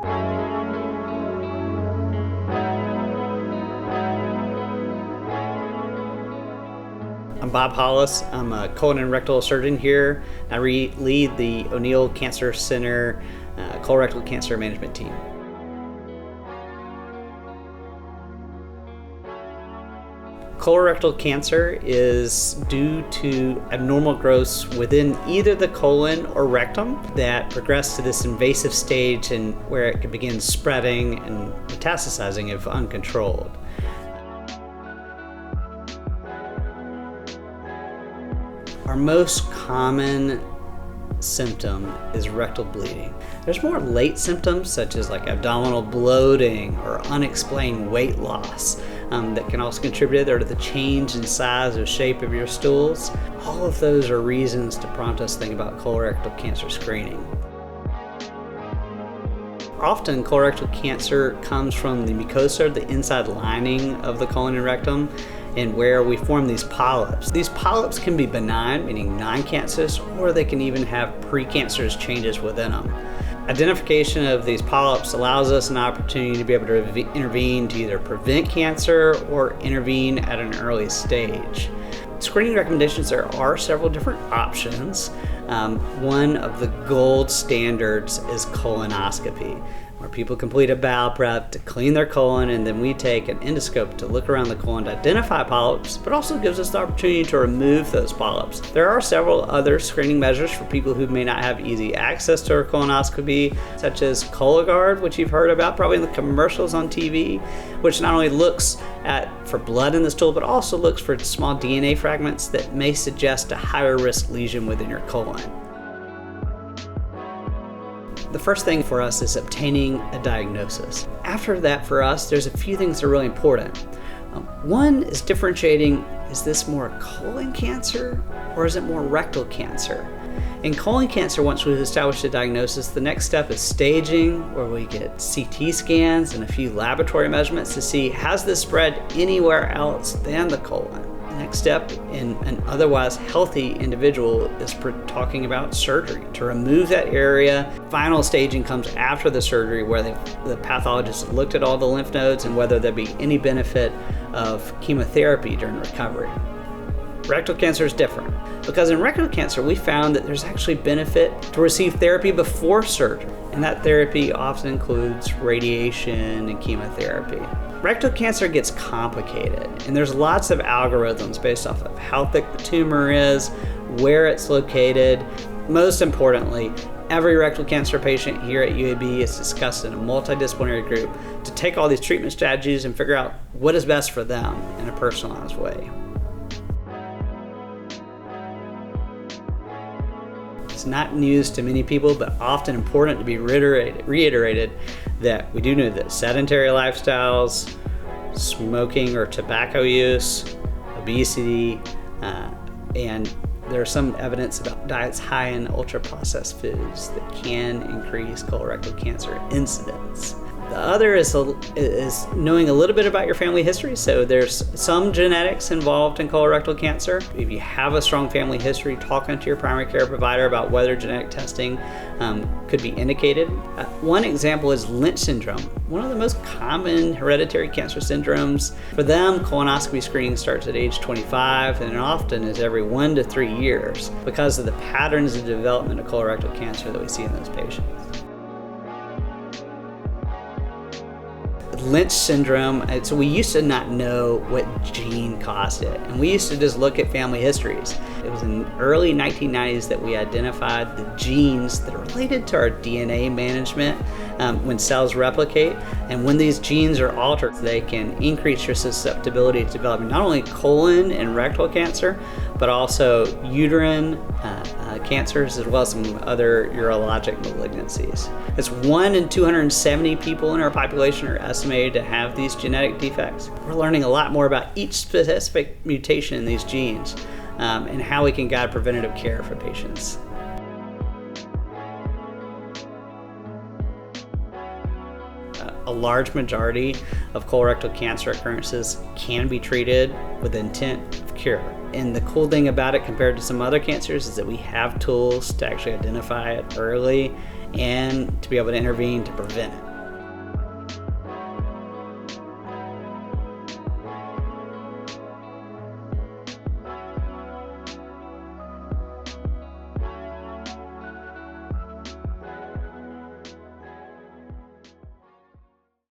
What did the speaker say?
I'm Bob Hollis. I'm a colon and rectal surgeon here. I lead the O'Neill Cancer Center colorectal cancer management team. Colorectal cancer is due to abnormal growths within either the colon or rectum that progress to this invasive stage and where it can begin spreading and metastasizing if uncontrolled. Our most common symptom is rectal bleeding. There's more late symptoms such as like abdominal bloating or unexplained weight loss that can also contribute to the change in size or shape of your stools. All of those are reasons to prompt us to think about colorectal cancer screening. Often colorectal cancer comes from the mucosa, the inside lining of the colon and rectum, and where we form these polyps. These polyps can be benign, meaning non-cancerous, or they can even have precancerous changes within them. Identification of these polyps allows us an opportunity to be able to intervene to either prevent cancer or intervene at an early stage. Screening recommendations, there are several different options. One of the gold standards is colonoscopy, where people complete a bowel prep to clean their colon, and then we take an endoscope to look around the colon to identify polyps, but also gives us the opportunity to remove those polyps. There are several other screening measures for people who may not have easy access to a colonoscopy, such as Cologuard, which you've heard about probably in the commercials on TV, which not only looks for blood in the stool, but also looks for small DNA fragments that may suggest a higher risk lesion within your colon. The first thing for us is obtaining a diagnosis. After that, for us, there's a few things that are really important. One is differentiating, is this more colon cancer or is it more rectal cancer? In colon cancer, once we've established a diagnosis, the next step is staging, where we get CT scans and a few laboratory measurements to see, has this spread anywhere else than the colon? Next step in an otherwise healthy individual is talking about surgery to remove that area. Final staging comes after the surgery, where the pathologist looked at all the lymph nodes and whether there'd be any benefit of chemotherapy during recovery. Rectal cancer is different because in rectal cancer we found that there's actually benefit to receive therapy before surgery, and that therapy often includes radiation and chemotherapy. Rectal cancer gets complicated, and there's lots of algorithms based off of how thick the tumor is, where it's located. Most importantly, every rectal cancer patient here at UAB is discussed in a multidisciplinary group to take all these treatment strategies and figure out what is best for them in a personalized way. It's not news to many people, but often important to be reiterated that we do know that sedentary lifestyles, smoking or tobacco use, obesity, and there's some evidence about diets high in ultra-processed foods that can increase colorectal cancer incidence. The other is knowing a little bit about your family history. So there's some genetics involved in colorectal cancer. If you have a strong family history, talking to your primary care provider about whether genetic testing could be indicated. One example is Lynch syndrome, one of the most common hereditary cancer syndromes. For them, colonoscopy screening starts at age 25 and often is every 1 to 3 years because of the patterns of development of colorectal cancer that we see in those patients. Lynch syndrome, so we used to not know what gene caused it, and we used to just look at family histories. It was in the early 1990s that we identified the genes that are related to our DNA management when cells replicate, and when these genes are altered, they can increase your susceptibility to developing not only colon and rectal cancer, but also uterine cancers, as well as some other urologic malignancies. It's 1 in 270 people in our population are estimated to have these genetic defects. We're learning a lot more about each specific mutation in these genes and how we can guide preventative care for patients. A large majority of colorectal cancer occurrences can be treated with the intent of cure. And the cool thing about it compared to some other cancers is that we have tools to actually identify it early and to be able to intervene to prevent it.